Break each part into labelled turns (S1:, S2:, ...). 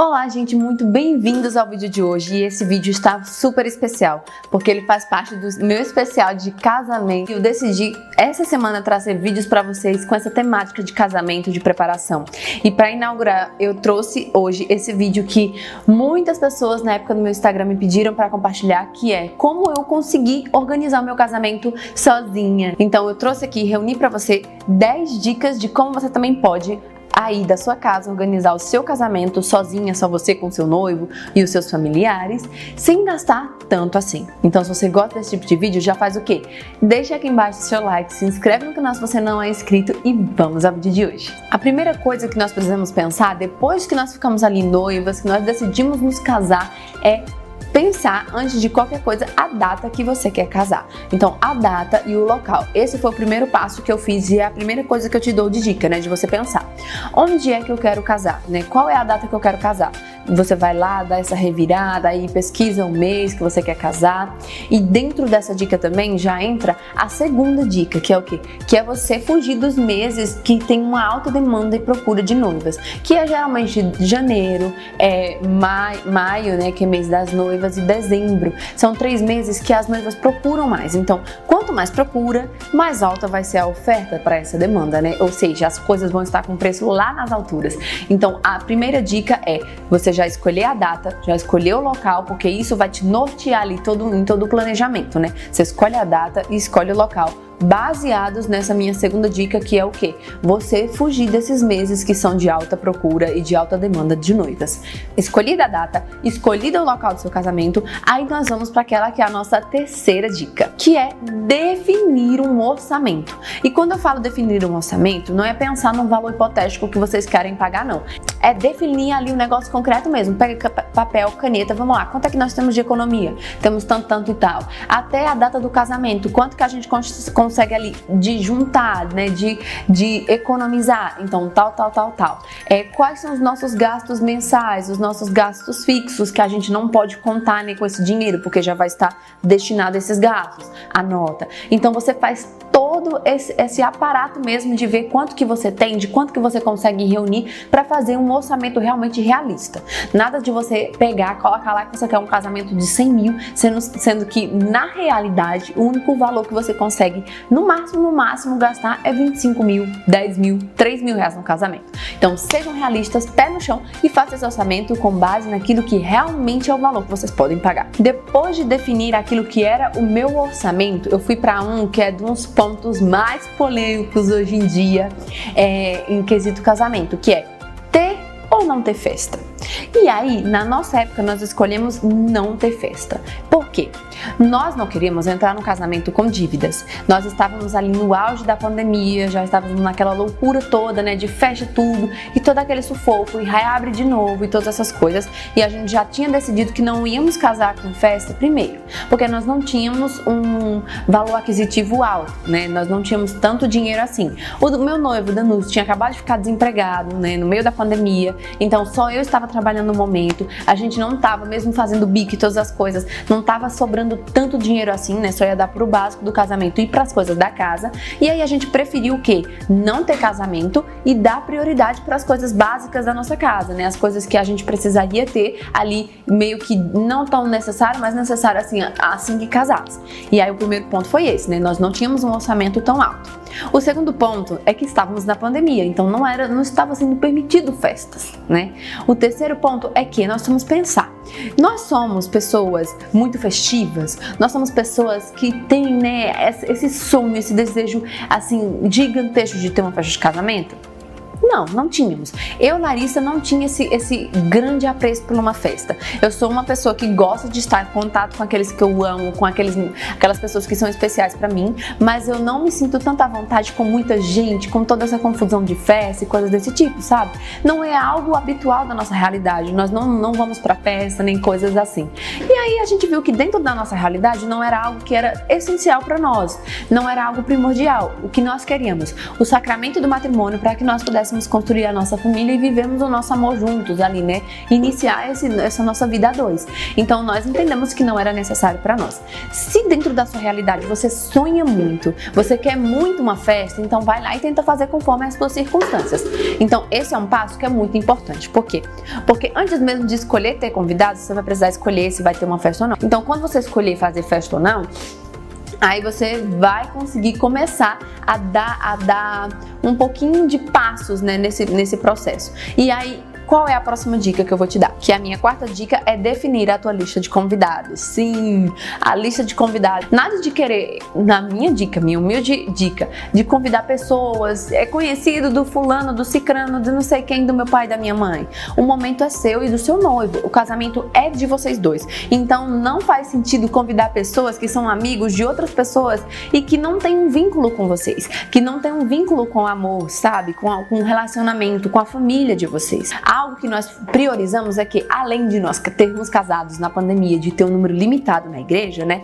S1: Olá, gente, muito bem-vindos ao vídeo de hoje. E esse vídeo está super especial, porque ele faz parte do meu especial de casamento. Eu decidi essa semana trazer vídeos para vocês com essa temática de casamento, de preparação. E para inaugurar, eu trouxe hoje esse vídeo que muitas pessoas na época do meu Instagram me pediram para compartilhar, que é como eu consegui organizar o meu casamento sozinha. Então eu trouxe aqui, reuni para você 10 dicas de como você também pode aí da sua casa organizar o seu casamento sozinha, só você com seu noivo e os seus familiares, sem gastar tanto assim. Então, se você gosta desse tipo de vídeo, já faz o quê? Deixa aqui embaixo o seu like, se inscreve no canal se você não é inscrito e vamos ao vídeo de hoje. A primeira coisa que nós precisamos pensar, depois que nós ficamos ali noivas, que nós decidimos nos casar, é pensar, antes de qualquer coisa, a data que você quer casar. Então, a data e o local. Esse foi o primeiro passo que eu fiz e é a primeira coisa que eu te dou de dica, né? De você pensar. Onde é que eu quero casar, né? Qual é a data que eu quero casar? Você vai lá, dá essa revirada, aí pesquisa o mês que você quer casar. E dentro dessa dica também já entra a segunda dica, que é o quê? Que é você fugir dos meses que tem uma alta demanda e procura de noivas. Que é geralmente janeiro, maio, né? Que é mês das noivas, e dezembro. São 3 meses que as noivas procuram mais. Então, quanto mais procura, mais alta vai ser a oferta para essa demanda, né? Ou seja, as coisas vão estar com preço lá nas alturas. Então, a primeira dica é você já escolher a data, já escolher o local, porque isso vai te nortear ali em todo o planejamento, né? Você escolhe a data e escolhe o local, baseados nessa minha segunda dica, que é o quê? Você fugir desses meses que são de alta procura e de alta demanda de noivas. Escolhida a data, escolhido o local do seu casamento, aí nós vamos para aquela que é a nossa terceira dica, que é definir um orçamento. E quando eu falo definir um orçamento, não é pensar num valor hipotético que vocês querem pagar, não. É definir ali um negócio concreto mesmo. Pega papel, caneta, vamos lá. Quanto é que nós temos de economia? Temos tanto, tanto e tal. Até a data do casamento, quanto que a gente consegue ali de juntar, né, de economizar, então tal. Quais são os nossos gastos mensais, os nossos gastos fixos que a gente não pode contar, né, com esse dinheiro, porque já vai estar destinado a esses gastos, anota. Então você faz todo esse aparato mesmo de ver quanto que você tem, de quanto que você consegue reunir para fazer um orçamento realmente realista. Nada de você pegar, colocar lá que você quer um casamento de 100 mil, sendo que na realidade o único valor que você consegue no máximo gastar é 25 mil, 10 mil, 3 mil reais no casamento. Então sejam realistas, pé no chão e façam esse orçamento com base naquilo que realmente é o valor que vocês podem pagar. Depois de definir aquilo que era o meu orçamento, eu fui para um que é de uns pontos mais polêmicos hoje em dia em quesito casamento, que é ter ou não ter festa. E aí, na nossa época, nós escolhemos não ter festa. Por quê? Nós não queríamos entrar no casamento com dívidas. Nós estávamos ali no auge da pandemia, já estávamos naquela loucura toda, né, de fecha tudo e todo aquele sufoco e reabre de novo e todas essas coisas. E a gente já tinha decidido que não íamos casar com festa primeiro, porque nós não tínhamos um valor aquisitivo alto, né? Nós não tínhamos tanto dinheiro assim. O meu noivo, Danúcio, tinha acabado de ficar desempregado, né, no meio da pandemia, então só eu estava trabalhando no momento, a gente não estava, mesmo fazendo bico e todas as coisas, não estava sobrando tanto dinheiro assim, né? Só ia dar pro básico do casamento e para as coisas da casa. E aí a gente preferiu o quê? Não ter casamento e dar prioridade para as coisas básicas da nossa casa, né? As coisas que a gente precisaria ter ali, meio que não tão necessário, mas necessário assim que casasse. E aí o primeiro ponto foi esse, né? Nós não tínhamos um orçamento tão alto. O segundo ponto é que estávamos na pandemia, então não estava sendo permitido festas, né? O terceiro ponto é que nós vamos pensar. Nós somos pessoas muito festivas, nós somos pessoas que têm, né, esse sonho, esse desejo assim gigantesco de ter uma festa de casamento. Não tínhamos. Eu, Larissa, não tinha esse grande apreço por uma festa. Eu sou uma pessoa que gosta de estar em contato com aqueles que eu amo, com aquelas pessoas que são especiais pra mim, mas eu não me sinto tanta vontade com muita gente, com toda essa confusão de festa e coisas desse tipo, sabe? Não é algo habitual da nossa realidade. Nós não vamos pra festa, nem coisas assim. E aí a gente viu que dentro da nossa realidade não era algo que era essencial pra nós, não era algo primordial. O que nós queríamos? O sacramento do matrimônio para que nós pudéssemos pudéssemos construir a nossa família e vivemos o nosso amor juntos ali, né? Iniciar essa nossa vida a dois. Então nós entendemos que não era necessário para nós. Se dentro da sua realidade você sonha muito, você quer muito uma festa, então vai lá e tenta fazer conforme as suas circunstâncias. Então esse é um passo que é muito importante. Por quê? Porque antes mesmo de escolher ter convidados, você vai precisar escolher se vai ter uma festa ou não. Então quando você escolher fazer festa ou não, aí você vai conseguir começar a dar um pouquinho de passos, né, nesse processo. E aí, qual é a próxima dica que eu vou te dar? Que a minha quarta dica é definir a tua lista de convidados. Sim, a lista de convidados. Nada de querer, na minha dica, minha humilde dica, de convidar pessoas, é conhecido do fulano, do cicrano, de não sei quem, do meu pai e da minha mãe. O momento é seu e do seu noivo. O casamento é de vocês dois. Então não faz sentido convidar pessoas que são amigos de outras pessoas e que não têm um vínculo com vocês, que não têm um vínculo com o amor, sabe? Com o relacionamento, com a família de vocês. Algo que nós priorizamos é que, além de nós termos casados na pandemia, de ter um número limitado na igreja, né?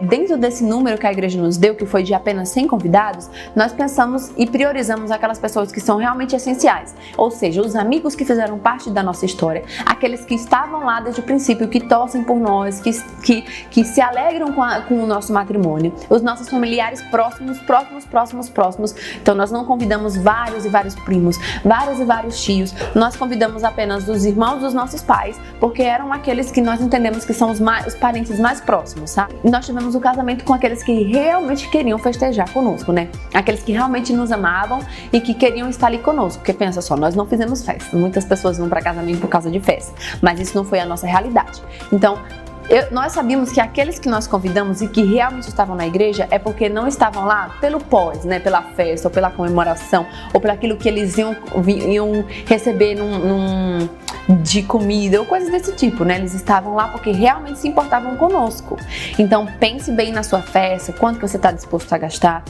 S1: Dentro desse número que a igreja nos deu, que foi de apenas 100 convidados, nós pensamos e priorizamos aquelas pessoas que são realmente essenciais. Ou seja, os amigos que fizeram parte da nossa história, aqueles que estavam lá desde o princípio, que torcem por nós, que se alegram com o nosso matrimônio, os nossos familiares próximos. Então nós não convidamos vários e vários primos, vários e vários tios, nós convidamos apenas os irmãos dos nossos pais, porque eram aqueles que nós entendemos que são os parentes mais próximos, sabe? Nós tivemos o casamento com aqueles que realmente queriam festejar conosco, né? Aqueles que realmente nos amavam e que queriam estar ali conosco, porque pensa só, nós não fizemos festa, muitas pessoas vão para casamento por causa de festa, mas isso não foi a nossa realidade. Então, nós sabíamos que aqueles que nós convidamos e que realmente estavam na igreja é porque não estavam lá pelo pós, né? Pela festa, ou pela comemoração, ou pelo aquilo que eles iam receber de comida, ou coisas desse tipo, né? Eles estavam lá porque realmente se importavam conosco. Então pense bem na sua festa, quanto que você está disposto a gastar.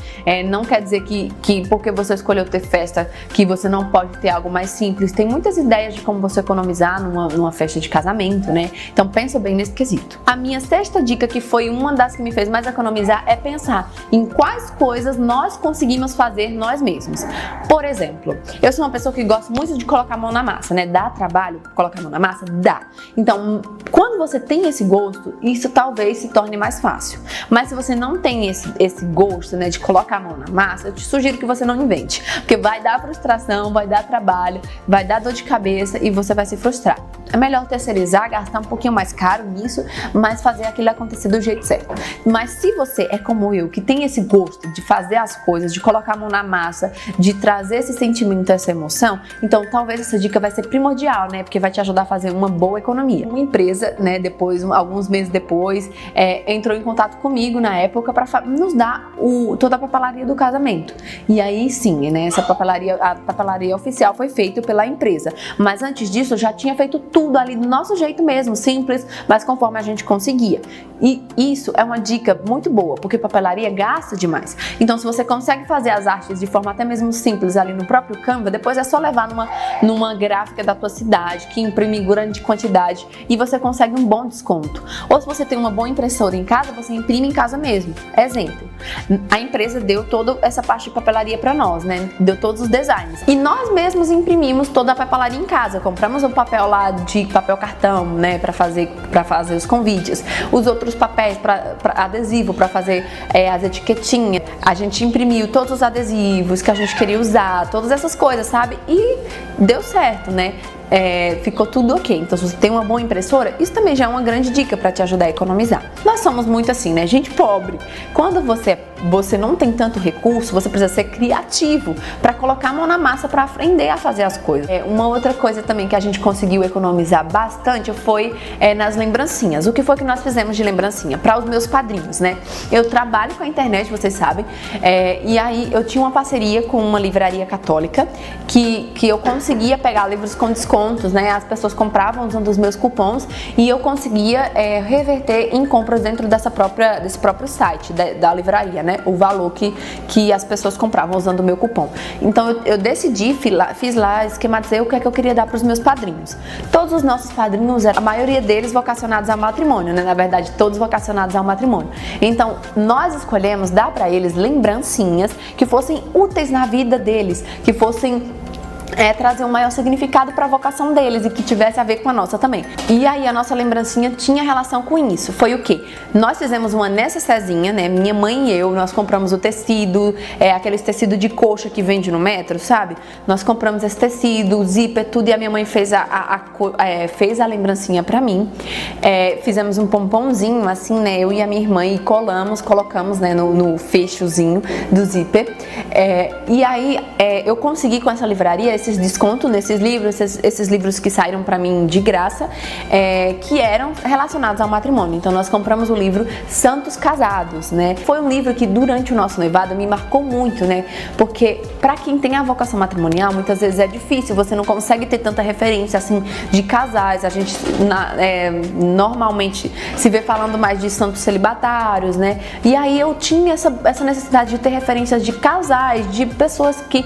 S1: Não quer dizer que porque você escolheu ter festa, que você não pode ter algo mais simples. Tem muitas ideias de como você economizar numa festa de casamento, né? Então pensa bem nesse quesito. A minha sexta dica, que foi uma das que me fez mais economizar, é pensar em quais coisas nós conseguimos fazer nós mesmos. Por exemplo, eu sou uma pessoa que gosta muito de colocar a mão na massa, né? Dá trabalho colocar a mão na massa? Dá. Então, quando você tem esse gosto, isso talvez se torne mais fácil. Mas se você não tem esse gosto, né, de colocar a mão na massa, eu te sugiro que você não invente. Porque vai dar frustração, vai dar trabalho, vai dar dor de cabeça e você vai se frustrar. É melhor terceirizar, gastar um pouquinho mais caro nisso, mas fazer aquilo acontecer do jeito certo. Mas se você é como eu, que tem esse gosto de fazer as coisas, de colocar a mão na massa, de trazer esse sentimento, essa emoção, então talvez essa dica vai ser primordial, né? Porque vai te ajudar a fazer uma boa economia. Uma empresa, né, depois, alguns meses depois, entrou em contato comigo na época para nos dar toda a papelaria do casamento. E aí sim, né, a papelaria oficial foi feita pela empresa. Mas antes disso, eu já tinha feito tudo ali do nosso jeito mesmo, simples, mas conforme a gente conseguia. E isso é uma dica muito boa, porque papelaria gasta demais. Então, se você consegue fazer as artes de forma até mesmo simples ali no próprio Canva, depois é só levar numa gráfica da tua cidade, que imprime em grande quantidade e você consegue um bom desconto. Ou se você tem uma boa impressora em casa, você imprime em casa mesmo. Exemplo, a empresa deu toda essa parte de papelaria para nós, né? Deu todos os designs. E nós mesmos imprimimos toda a papelaria em casa. Compramos o papel lá de papel cartão, né? Para fazer os convites. Os outros papéis para adesivo, para fazer as etiquetinhas. A gente imprimiu todos os adesivos que a gente queria usar, todas essas coisas, sabe? E deu certo, né? Ficou tudo ok. Então, se você tem uma boa impressora, isso também já é uma grande dica para te ajudar a economizar. Nós somos muito assim, né? Gente pobre. Quando você não tem tanto recurso, você precisa ser criativo para colocar a mão na massa para aprender a fazer as coisas. Uma outra coisa também que a gente conseguiu economizar bastante foi nas lembrancinhas. O que foi que nós fizemos de lembrancinha? Para os meus padrinhos, né? Eu trabalho com a internet, vocês sabem, e aí eu tinha uma parceria com uma livraria católica que eu conseguia pegar livros com descontos, né? As pessoas compravam usando os meus cupons e eu conseguia reverter em compras dentro desse próprio site da livraria, né? O valor que as pessoas compravam usando o meu cupom. Então eu decidi, fiz lá, esquematizei o que é que eu queria dar para os meus padrinhos. Todos os nossos padrinhos, a maioria deles vocacionados ao matrimônio, né? Na verdade, todos vocacionados ao matrimônio. Então nós escolhemos dar para eles lembrancinhas que fossem úteis na vida deles, que fossem trazer um maior significado para a vocação deles e que tivesse a ver com a nossa também. E aí a nossa lembrancinha tinha relação com isso. Foi o quê? Nós fizemos uma necessairezinha, né? Minha mãe e eu, nós compramos o tecido, aqueles tecido de coxa que vende no metro, sabe? Nós compramos esse tecido, o zíper, tudo, e a minha mãe fez fez a lembrancinha para mim. Fizemos um pomponzinho assim, né? Eu e a minha irmã, e colocamos, né, no fechozinho do zíper. E aí eu consegui com essa livraria esses descontos nesses livros, esses livros que saíram para mim de graça, que eram relacionados ao matrimônio. Então nós compramos o livro Santos Casados, né? Foi um livro que durante o nosso noivado me marcou muito, né? Porque para quem tem a vocação matrimonial, muitas vezes é difícil, você não consegue ter tanta referência assim de casais. A gente normalmente se vê falando mais de santos celibatários, né? E aí eu tinha essa necessidade de ter referências de casais, de pessoas que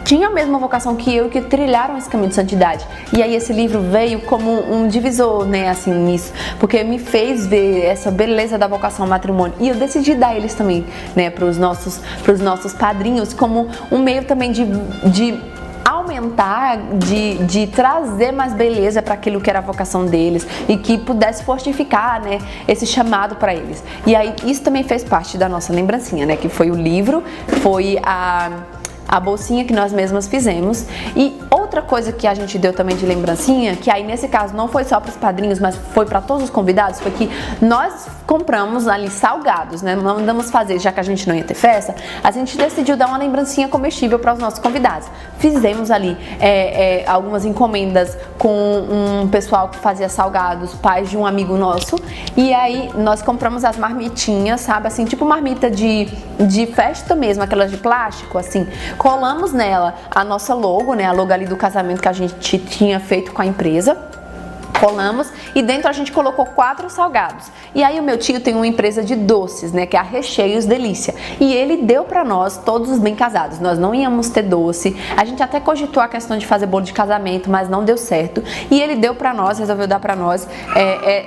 S1: tinham a mesma vocação que eu, que trilharam esse caminho de santidade. E aí esse livro veio como um divisor, né, assim, nisso, porque me fez ver essa beleza da vocação ao matrimônio. E eu decidi dar eles também, né, para os nossos padrinhos, como um meio também de aumentar, de trazer mais beleza para aquilo que era a vocação deles e que pudesse fortificar, né, esse chamado para eles. E aí isso também fez parte da nossa lembrancinha, né, que foi o livro, foi a bolsinha que nós mesmas fizemos. E outra coisa que a gente deu também de lembrancinha, que aí nesse caso não foi só para os padrinhos, mas foi para todos os convidados, foi que nós compramos ali salgados, né? Mandamos fazer, já que a gente não ia ter festa, a gente decidiu dar uma lembrancinha comestível para os nossos convidados. Fizemos ali algumas encomendas com um pessoal que fazia salgados, pais de um amigo nosso, e aí nós compramos as marmitinhas, sabe, assim, tipo marmita de festa mesmo, aquelas de plástico, assim. Colamos nela a nossa logo, né, a logo ali do casamento que a gente tinha feito com a empresa. Colamos e dentro a gente colocou 4 salgados. E aí o meu tio tem uma empresa de doces, né, que é a Recheios Delícia. E ele deu pra nós, todos os bem casados. Nós não íamos ter doce. A gente até cogitou a questão de fazer bolo de casamento, mas não deu certo. E ele deu pra nós, resolveu dar pra nós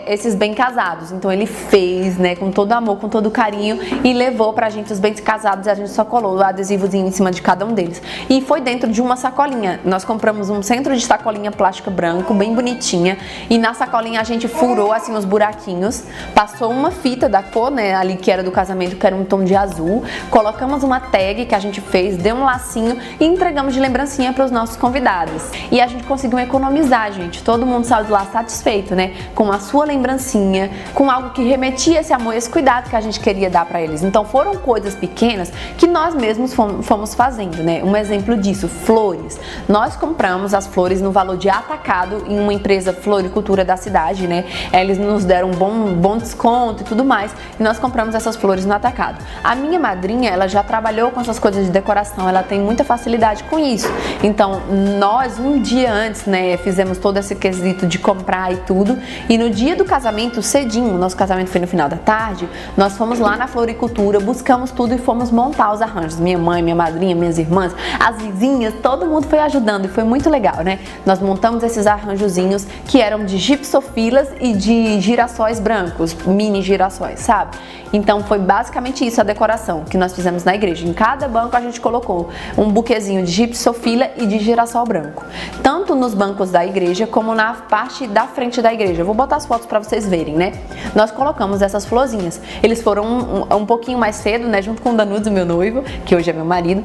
S1: esses bem casados. Então ele fez, né, com todo amor, com todo carinho, e levou pra gente os bem casados. E a gente só colou o adesivozinho em cima de cada um deles. E foi dentro de uma sacolinha. Nós compramos um centro de sacolinha plástica branco, bem bonitinha. E na sacolinha a gente furou assim os buraquinhos, passou uma fita da cor, né, ali que era do casamento, que era um tom de azul, colocamos uma tag que a gente fez, deu um lacinho e entregamos de lembrancinha para os nossos convidados. E a gente conseguiu economizar, gente. Todo mundo saiu de lá satisfeito, né, com a sua lembrancinha, com algo que remetia esse amor, esse cuidado que a gente queria dar para eles. Então foram coisas pequenas que nós mesmos fomos fazendo, né. Um exemplo disso, flores. Nós compramos as flores no valor de atacado em uma empresa floricultura da cidade, né? Eles nos deram um bom desconto e tudo mais, e nós compramos essas flores no atacado. A minha madrinha, ela já trabalhou com essas coisas de decoração, ela tem muita facilidade com isso. Então, nós um dia antes, né, fizemos todo esse quesito de comprar e tudo, e no dia do casamento, cedinho, nosso casamento foi no final da tarde, nós fomos lá na floricultura, buscamos tudo e fomos montar os arranjos. Minha mãe, minha madrinha, minhas irmãs, as vizinhas, todo mundo foi ajudando e foi muito legal, né? Nós montamos esses arranjozinhos que eram de gipsofilas e de girassóis brancos, mini girassóis, sabe? Então foi basicamente isso a decoração que nós fizemos na igreja. Em cada banco a gente colocou um buquezinho de gipsofila e de girassol branco, tanto nos bancos da igreja como na parte da frente da igreja. Eu vou botar as fotos para vocês verem, né? Nós colocamos essas florzinhas. Eles foram um pouquinho mais cedo, né, junto com o Danudo, meu noivo, que hoje é meu marido,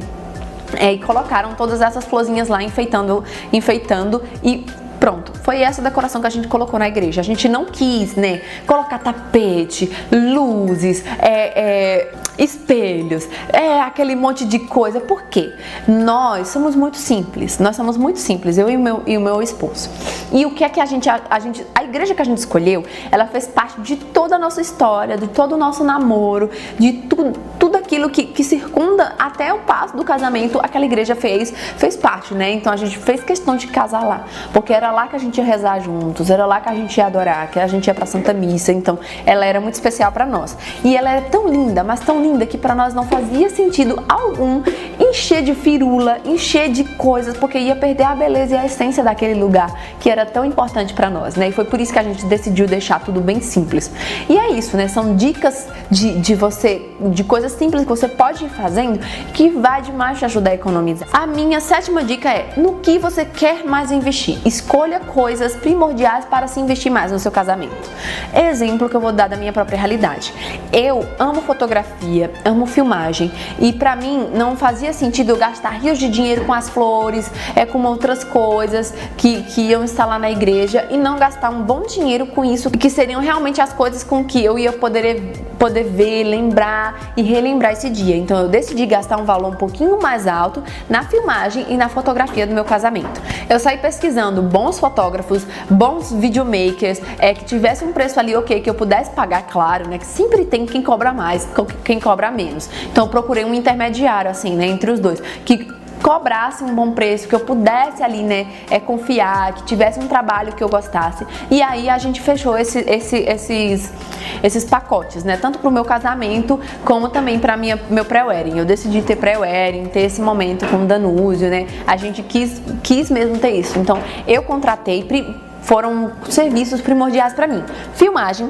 S1: e colocaram todas essas florzinhas lá enfeitando e pronto, foi essa decoração que a gente colocou na igreja. A gente não quis, né, colocar tapete, luzes, espelhos, aquele monte de coisa. Por quê? Nós somos muito simples, eu e o meu esposo. E o que é que a igreja que a gente escolheu, ela fez parte de toda a nossa história, de todo o nosso namoro, de tudo aquilo que circunda até o passo do casamento, aquela igreja fez parte, né? Então a gente fez questão de casar lá, porque era lá que a gente ia rezar juntos, era lá que a gente ia adorar, que a gente ia pra Santa Missa. Então ela era muito especial pra nós. E ela era tão linda, mas tão linda, que pra nós não fazia sentido algum encher de firula, encher de coisas, porque ia perder a beleza e a essência daquele lugar que era tão importante pra nós, né? E foi por isso que a gente decidiu deixar tudo bem simples. E é isso, né? São dicas de coisas simples que você pode ir fazendo que vai demais te ajudar a economizar. A minha 7ª dica é: no que você quer mais investir? Escolha coisas primordiais para se investir mais no seu casamento. Exemplo que eu vou dar da minha própria realidade. Eu amo fotografia, amo filmagem e pra mim não fazia sentido eu gastar rios de dinheiro com as flores, com outras coisas que iam instalar na igreja e não gastar um bom dinheiro com isso, que seriam realmente as coisas com que eu ia poder ver, lembrar e relembrar esse dia. Então eu decidi gastar um valor um pouquinho mais alto na filmagem e na fotografia do meu casamento. Eu saí pesquisando bons fotógrafos, bons videomakers, que tivesse um preço ali ok, que eu pudesse pagar, claro, né, que sempre tem quem cobra mais, quem cobra menos. Então eu procurei um intermediário assim, né, entre os dois, que cobrasse um bom preço, que eu pudesse ali, né, confiar, que tivesse um trabalho que eu gostasse. E aí a gente fechou esses pacotes, né, tanto pro meu casamento como também para meu pré-wedding. Eu decidi ter pré-wedding, ter esse momento com o Danúzio, né, a gente quis mesmo ter isso. Então eu contratei, foram serviços primordiais para mim: filmagem,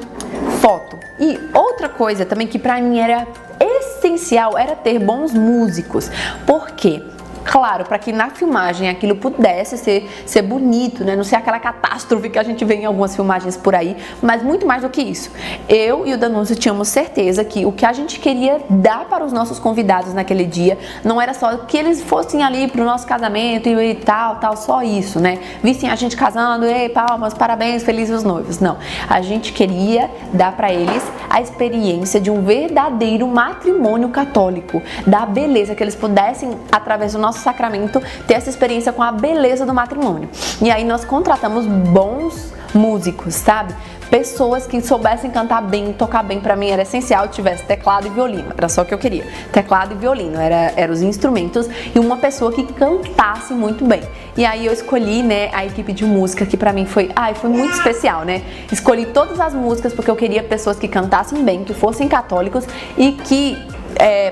S1: foto. E outra coisa também que para mim era essencial era ter bons músicos. Por quê? Claro, para que na filmagem aquilo pudesse ser bonito, né? Não ser aquela catástrofe que a gente vê em algumas filmagens por aí, mas muito mais do que isso. Eu e o Danúzio tínhamos certeza que o que a gente queria dar para os nossos convidados naquele dia não era só que eles fossem ali pro nosso casamento e tal, só isso, né? Vissem a gente casando, ei, palmas, parabéns, felizes os noivos. Não, a gente queria dar para eles a experiência de um verdadeiro matrimônio católico, da beleza, que eles pudessem, através do nosso sacramento, ter essa experiência com a beleza do matrimônio. E aí nós contratamos bons músicos, sabe? Pessoas que soubessem cantar bem, tocar bem. Pra mim era essencial que tivesse teclado e violino, era só o que eu queria. Teclado e violino, eram os instrumentos, e uma pessoa que cantasse muito bem. E aí eu escolhi, né, a equipe de música, que pra mim foi muito especial, né? Escolhi todas as músicas porque eu queria pessoas que cantassem bem, que fossem católicos e que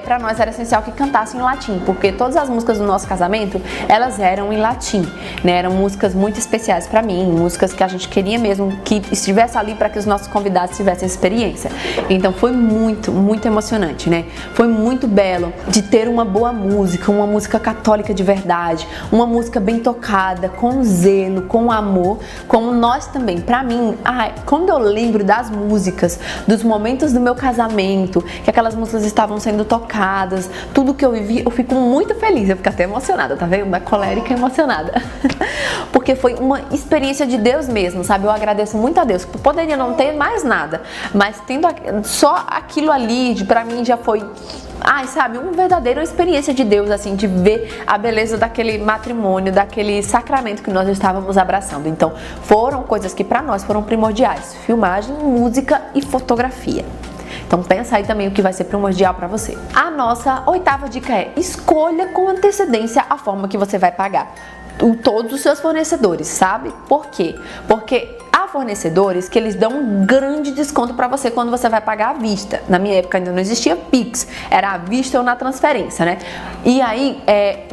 S1: para nós era essencial que cantassem em latim, porque todas as músicas do nosso casamento, elas eram em latim, né? Eram músicas muito especiais para mim, músicas que a gente queria mesmo que estivesse ali para que os nossos convidados tivessem experiência. Então foi muito, muito emocionante, né? Foi muito belo de ter uma boa música, uma música católica de verdade, uma música bem tocada, com zelo, com amor, como nós também. Para mim, quando eu lembro das músicas, dos momentos do meu casamento, que aquelas músicas estavam sendo tocadas, tudo que eu vivi, eu fico muito feliz, eu fico até emocionada, tá vendo? Da colérica emocionada. Porque foi uma experiência de Deus mesmo, sabe? Eu agradeço muito a Deus. Poderia não ter mais nada, mas tendo só aquilo ali, pra mim já foi, sabe, uma verdadeira experiência de Deus, assim, de ver a beleza daquele matrimônio, daquele sacramento que nós estávamos abraçando. Então, foram coisas que pra nós foram primordiais: filmagem, música e fotografia. Então pensa aí também o que vai ser primordial para você. A nossa 8ª dica é: escolha com antecedência a forma que você vai pagar todos os seus fornecedores, sabe? Por quê? Porque há fornecedores que eles dão um grande desconto para você quando você vai pagar à vista. Na minha época ainda não existia Pix, era à vista ou na transferência, né? E aí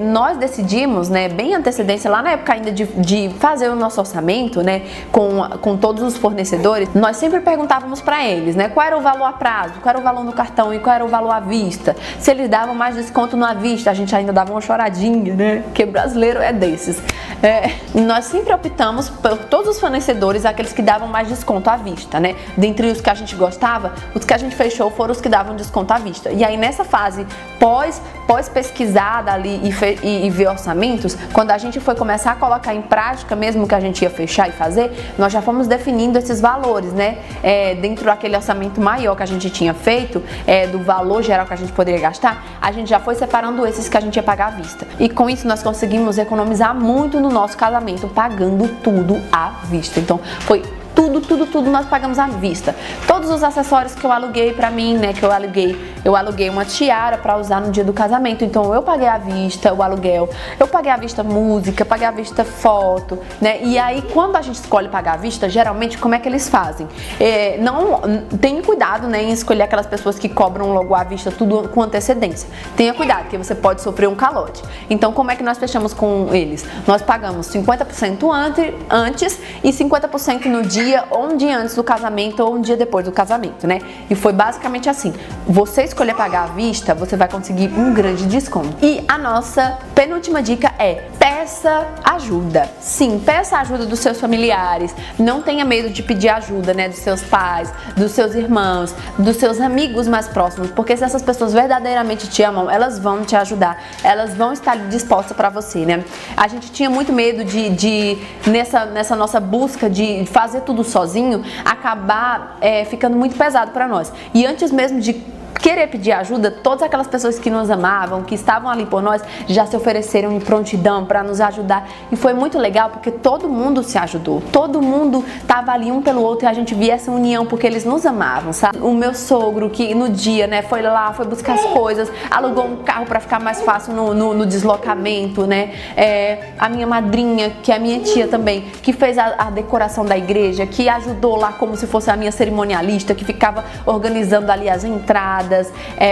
S1: nós decidimos, né, bem antecedência, lá na época ainda de fazer o nosso orçamento, né, com todos os fornecedores, nós sempre perguntávamos para eles, né, qual era o valor a prazo, qual era o valor no cartão e qual era o valor à vista. Se eles davam mais desconto na vista, a gente ainda dava uma choradinha, né, porque brasileiro é desses. Nós sempre optamos por todos os fornecedores, aqueles que davam mais desconto à vista, né? Dentre os que a gente gostava, os que a gente fechou foram os que davam desconto à vista. E aí nessa fase pós-pesquisada ali e ver orçamentos, quando a gente foi começar a colocar em prática mesmo o que a gente ia fechar e fazer, nós já fomos definindo esses valores, né? Dentro daquele orçamento maior que a gente tinha feito, do valor geral que a gente poderia gastar, a gente já foi separando esses que a gente ia pagar à vista. E com isso nós conseguimos economizar muito no nosso casamento, pagando tudo à vista. Então foi tudo nós pagamos à vista. Todos os acessórios que eu aluguei pra mim, né, que eu aluguei uma tiara pra usar no dia do casamento, então eu paguei à vista o aluguel, eu paguei à vista música, paguei à vista foto, né, e aí quando a gente escolhe pagar à vista, geralmente como é que eles fazem? Não tenha cuidado, né, em escolher aquelas pessoas que cobram logo à vista tudo com antecedência. Tenha cuidado, porque você pode sofrer um calote. Então como é que nós fechamos com eles? Nós pagamos 50% antes e 50% no dia, ou um dia antes do casamento ou um dia depois do casamento, né? E foi basicamente assim: você escolher pagar à vista, você vai conseguir um grande desconto. E a nossa penúltima dica é: peça ajuda. Sim, peça ajuda dos seus familiares. Não tenha medo de pedir ajuda, né, dos seus pais, dos seus irmãos, dos seus amigos mais próximos, porque se essas pessoas verdadeiramente te amam, elas vão te ajudar, elas vão estar dispostas para você, né? A gente tinha muito medo nessa nossa busca de fazer tudo sozinho, acabar ficando muito pesado para nós. E antes mesmo de querer pedir ajuda, todas aquelas pessoas que nos amavam, que estavam ali por nós, já se ofereceram em prontidão para nos ajudar. E foi muito legal porque todo mundo se ajudou, todo mundo estava ali um pelo outro e a gente via essa união porque eles nos amavam, sabe? O meu sogro, que no dia, né, foi lá, foi buscar as coisas, alugou um carro para ficar mais fácil no deslocamento, né? A minha madrinha, que é a minha tia também, que fez a decoração da igreja, que ajudou lá como se fosse a minha cerimonialista, que ficava organizando ali as entradas.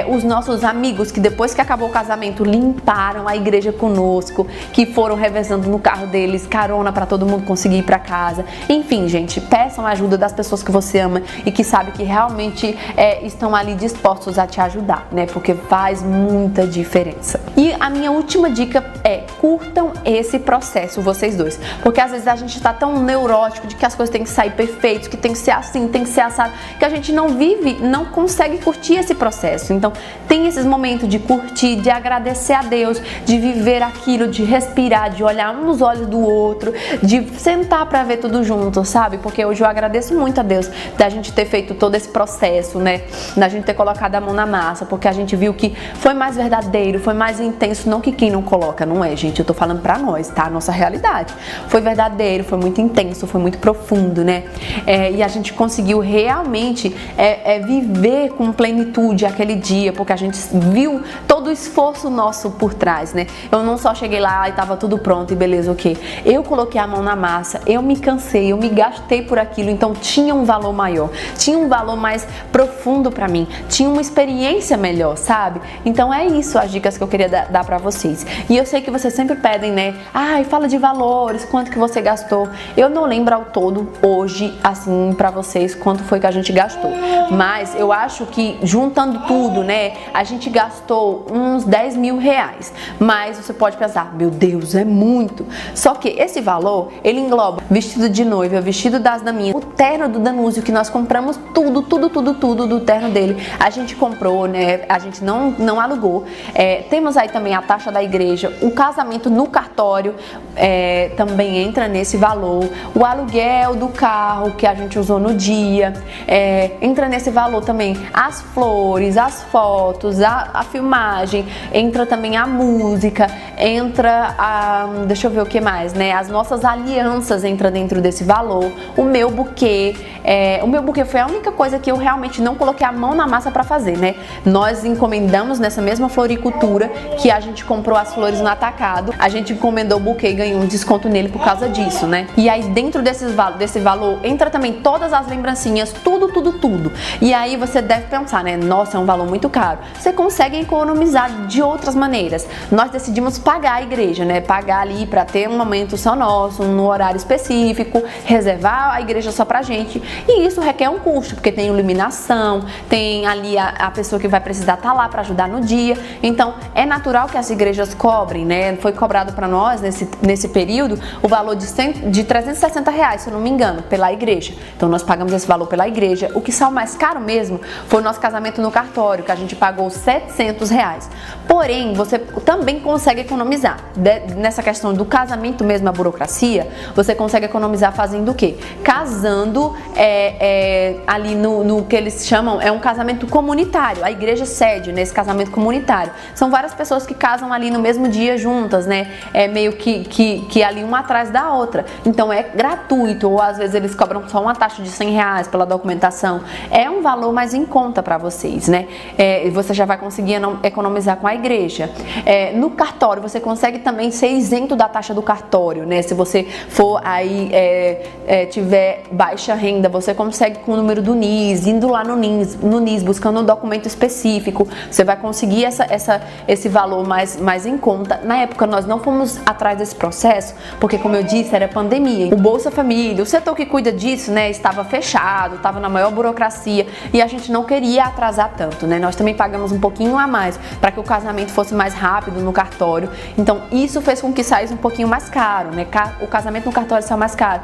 S1: Os nossos amigos que depois que acabou o casamento limparam a igreja conosco, que foram revezando no carro deles carona para todo mundo conseguir ir para casa. Enfim, gente, peçam a ajuda das pessoas que você ama e que sabe que realmente estão ali dispostos a te ajudar, né? Porque faz muita diferença. E a minha última dica é: curtam esse processo, vocês dois, porque às vezes a gente tá tão neurótico de que as coisas têm que sair perfeitas, que tem que ser assim, tem que ser assado, que a gente não vive, não consegue curtir esse processo. Então, tem esses momentos de curtir, de agradecer a Deus, de viver aquilo, de respirar, de olhar um nos olhos do outro, de sentar para ver tudo junto, sabe? Porque hoje eu agradeço muito a Deus da gente ter feito todo esse processo, né? Da gente ter colocado a mão na massa, porque a gente viu que foi mais verdadeiro, foi mais intenso, não que quem não coloca, não é, gente? Eu tô falando pra nós, tá? A nossa realidade. Foi verdadeiro, foi muito intenso, foi muito profundo, né? E a gente conseguiu realmente viver com plenitude aquele dia, porque a gente viu todo o esforço nosso por trás, né? Eu não só cheguei lá e tava tudo pronto e beleza, ok. Eu coloquei a mão na massa, eu me cansei, eu me gastei por aquilo, então tinha um valor maior, tinha um valor mais profundo pra mim, tinha uma experiência melhor, sabe? Então é isso as dicas que eu queria dar pra vocês. E eu sei que vocês sempre pedem, né? Ai, fala de valores, quanto que você gastou. Eu não lembro ao todo hoje, assim, pra vocês, quanto foi que a gente gastou. Mas eu acho que juntando tudo, né, a gente gastou uns 10 mil reais. Mas você pode pensar, meu Deus, é muito. Só que esse valor, ele engloba vestido de noiva, vestido das daminhas, o terno do Danúzio, que nós compramos tudo do terno dele. A gente comprou, né, a gente não alugou. Temos aí também a taxa da igreja, o casamento no cartório também entra nesse valor. O aluguel do carro que a gente usou no dia, entra nesse valor também. As flores, as fotos, a filmagem, entra também a música, entra deixa eu ver o que mais, né? As nossas alianças entram dentro desse valor. O meu buquê foi a única coisa que eu realmente não coloquei a mão na massa para fazer, né? Nós encomendamos nessa mesma floricultura que a gente comprou as flores no atacado, a gente encomendou o buquê e ganhou um desconto nele por causa disso, né? E aí dentro desse valor entra também todas as lembrancinhas, tudo. E aí você deve pensar, né? Nossa, é um valor muito caro. Você consegue economizar de outras maneiras. Nós decidimos pagar a igreja, né? Pagar ali para ter um momento só nosso, no horário específico, reservar a igreja só pra gente. E isso requer um custo, porque tem iluminação, tem ali a pessoa que vai precisar estar lá para ajudar no dia. Então, é natural que as igrejas cobrem, né? Foi cobrado para nós, nesse período, o valor de 360 reais, se eu não me engano, pela igreja. Então, nós pagamos esse valor pela igreja. O que saiu mais caro mesmo foi o nosso casamento no cartório, que a gente pagou 700 reais. Porém, você também consegue economizar. Nessa questão do casamento mesmo, a burocracia, você consegue economizar fazendo o quê? Casando ali no que eles chamam, um casamento comunitário. A igreja cede nesse casamento comunitário. São várias pessoas que casam ali no mesmo dia juntas, né? Meio que ali uma atrás da outra. Então é gratuito, ou às vezes eles cobram só uma taxa de 100 reais pela documentação. É um valor mais em conta para vocês, né? Você já vai conseguir economizar com a igreja. No cartório, você consegue também ser isento da taxa do cartório, né? Se você for aí, tiver baixa renda, ainda, você consegue com o número do NIS, indo lá no NIS, buscando um documento específico, você vai conseguir esse valor mais em conta. Na época nós não fomos atrás desse processo, porque como eu disse, era pandemia. O Bolsa Família, o setor que cuida disso, né, estava fechado, estava na maior burocracia e a gente não queria atrasar tanto, né? Nós também pagamos um pouquinho a mais para que o casamento fosse mais rápido no cartório. Então isso fez com que saísse um pouquinho mais caro, né? O casamento no cartório saiu mais caro.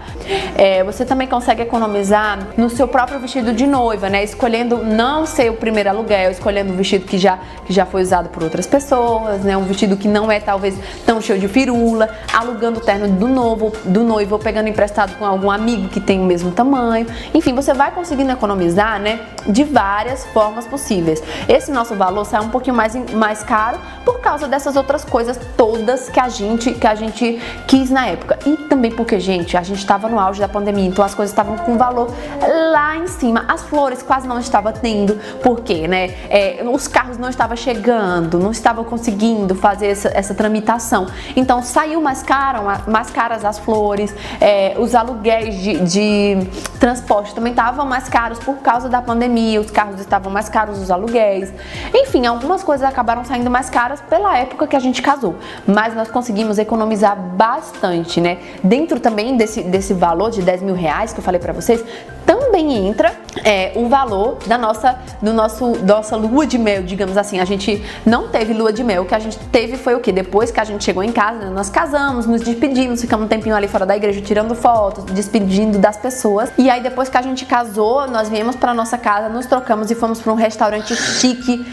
S1: Você também consegue economizar no seu próprio vestido de noiva, né? Escolhendo não ser o primeiro aluguel, escolhendo um vestido que já foi usado por outras pessoas, né? Um vestido que não é talvez tão cheio de firula, alugando o terno do noivo, ou pegando emprestado com algum amigo que tem o mesmo tamanho. Enfim, você vai conseguindo economizar, né? De várias formas possíveis. Esse nosso valor sai um pouquinho mais caro por causa dessas outras coisas todas que a gente quis na época. E também porque, gente, a gente estava no auge da pandemia, então as coisas estavam com valor lá em cima. As flores quase não estava tendo, porque, né? Os carros não estavam chegando, não estavam conseguindo fazer essa tramitação. Então saiu mais caras as flores, os aluguéis de transporte também estavam mais caros por causa da pandemia, os carros estavam mais caros, os aluguéis. Enfim, algumas coisas acabaram saindo mais caras pela época que a gente casou, mas nós conseguimos economizar bastante, né? Dentro também desse valor de 10 mil reais que eu falei pra vocês, também entra o valor da nossa lua de mel, digamos assim. A gente não teve lua de mel, o que a gente teve foi o quê? Depois que a gente chegou em casa, né, nós casamos, nos despedimos, ficamos um tempinho ali fora da igreja tirando fotos, despedindo das pessoas. E aí depois que a gente casou, nós viemos pra nossa casa, nos trocamos e fomos pra um restaurante chique,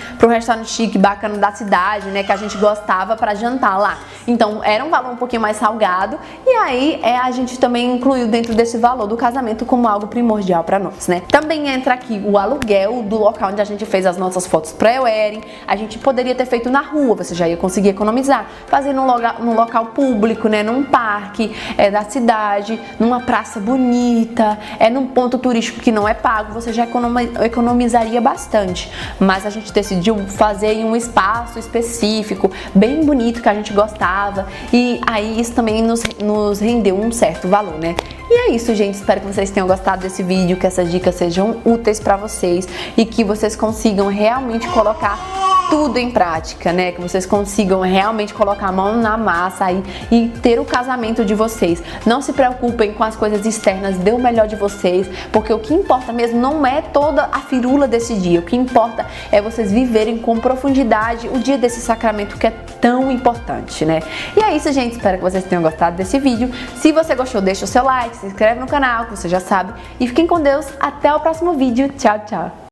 S1: bacana da cidade, né, que a gente gostava, pra jantar lá. Então era um valor um pouquinho mais salgado, e aí a gente também incluiu dentro desse valor do casamento como algo primordial pra nós, né? Também entra aqui o aluguel do local onde a gente fez as nossas fotos pré-wedding. A gente poderia ter feito na rua, você já ia conseguir economizar, fazer num local público, né, num parque da cidade, numa praça bonita, num ponto turístico que não é pago, você já economizaria bastante. Mas a gente decidiu fazer em um espaço específico, bem bonito, que a gente gostava, e aí isso também nos rendeu um certo valor, né? E é isso, gente. Espero que vocês tenham gostado desse vídeo, que essas dicas sejam úteis pra vocês e que vocês consigam realmente colocar tudo em prática, né? Que vocês consigam realmente colocar a mão na massa aí e ter o casamento de vocês. Não se preocupem com as coisas externas, dê o melhor de vocês, porque o que importa mesmo não é toda a firula desse dia. O que importa é vocês viverem com profundidade o dia desse sacramento que é tão importante, né? E é isso, gente. Espero que vocês tenham gostado desse vídeo. Se você gostou, deixa o seu like, se inscreve no canal, que você já sabe. E fiquem com Deus. Até o próximo vídeo. Tchau, tchau.